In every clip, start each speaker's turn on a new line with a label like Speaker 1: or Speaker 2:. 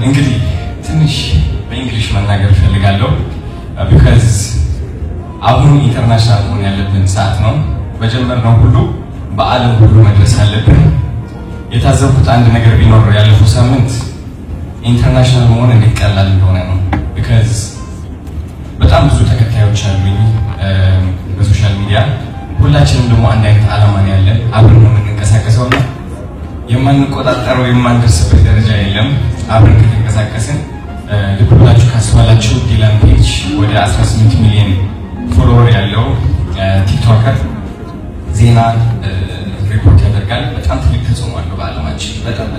Speaker 1: እንግዲህ ትንሽ በእንግሊሽ መናገር ፈልጋለሁ because አሁን ኢንተርናሽናል መሆን ያለብን ሰዓት ነው። በጀመርነው ሁሉ በዓለም ሁሉ መድረስ አለብን። የታዘብኩት አንድ ነገር ቢኖር ያለፈው ሳምንት ኢንተርናሽናል መሆን እንዴት ቀላል እንደሆነ ነው። because በጣም ብዙ ተከታዮች አሉኝ በሶሻል ሚዲያ። ሁላችንም ደግሞ አንድ አይነት ዓላማ ነው ያለን። አብረን ነው የምንንቀሳቀሰው እና የማንቆጣጠረው የማንደርስበት ደረጃ የለም። አብረን ከተንቀሳቀስን ልብ ብላችሁ ካስባላችሁ ዲላን ፔጅ ወደ 18 ሚሊዮን ፎሎወር ያለው ቲክቶከር ዜና ሪፖርት ያደርጋል። በጣም ትልቅ ተጽዕኖ አለው በዓለማችን። በጣም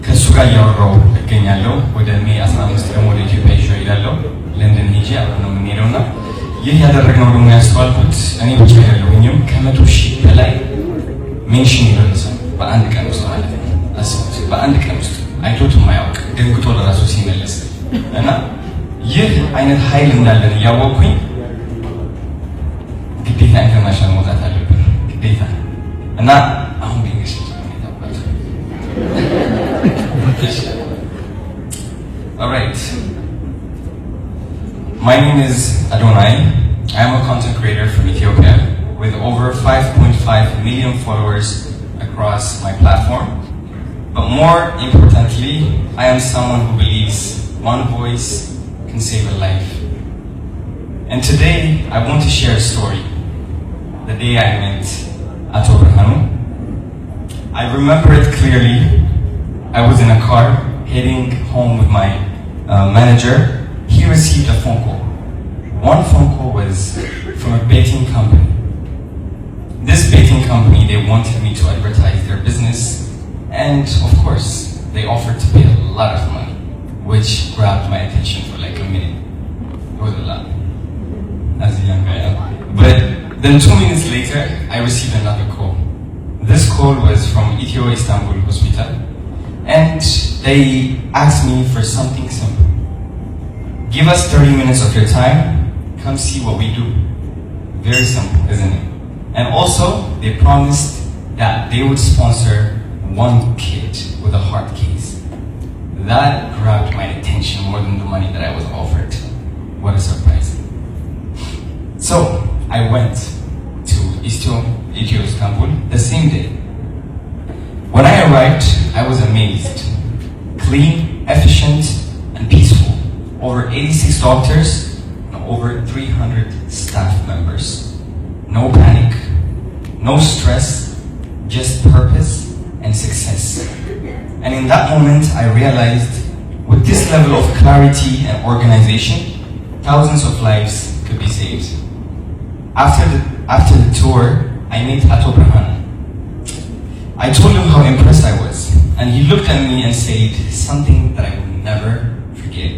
Speaker 1: ከእሱ ጋር እያወራሁ እገኛለሁ። ወደ ሜይ 15 ደግሞ ወደ ኢትዮጵያ ይዤ እሄዳለሁ። ለንደን ሄጄ አብረን ነው የምንሄደው እና ይህ ያደረግነው ደግሞ ያስተዋልኩት እኔ ብቻ አይደለሁኝም። ከ100,000 በላይ ሜንሽን ይደርሳል በአንድ ቀን ውስጥ ማለት ነው። አስቡት፣ በአንድ ቀን ውስጥ አይቶት የማያውቅ ደንግጦ ለራሱ ሲመለስ እና ይህ አይነት ኃይል እንዳለን እያወቅኩኝ ግዴታ ኢንተርናሽናል መውጣት አለብን ግዴታ እና አሁን በእንግሊዝ Alright. My name is Adonai. I am a content creator from Ethiopia with over 5.5 million followers across my platform. But more importantly, I am someone who believes one voice can save a life. And today, I want to share a story. The day I met Ato Brhanu. I remember it clearly. I was in a car heading home with my manager. He received a phone call. One phone call was from a betting company. This betting company, they wanted me to advertise their business, and of course, they offered to pay a lot of money, which grabbed my attention for like a minute. It was a lot, as a young guy. But then 2 minutes later, I received another call. This call was from Ethio Istanbul Hospital, and they asked me for something simple. Give us 30 minutes of your time, come see what we do. Very simple, isn't it? And also, they promised that they would sponsor one kid with a heart case. That grabbed my attention more than the money that I was offered. What a surprise. So, I went to Ethio Istanbul the same day. When I arrived, I was amazed. Clean, efficient, and peaceful. Over 86 doctors and over 300 staff members. No panic, no stress, just purpose and success. And in that moment, I realized with this level of clarity and organization, thousands of lives could be saved. After the tour, I met Ato Brhanu. I told him how impressed I was, and he looked at me and said something that I will never forget.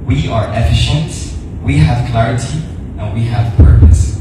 Speaker 1: We are efficient, we have clarity, and we have purpose.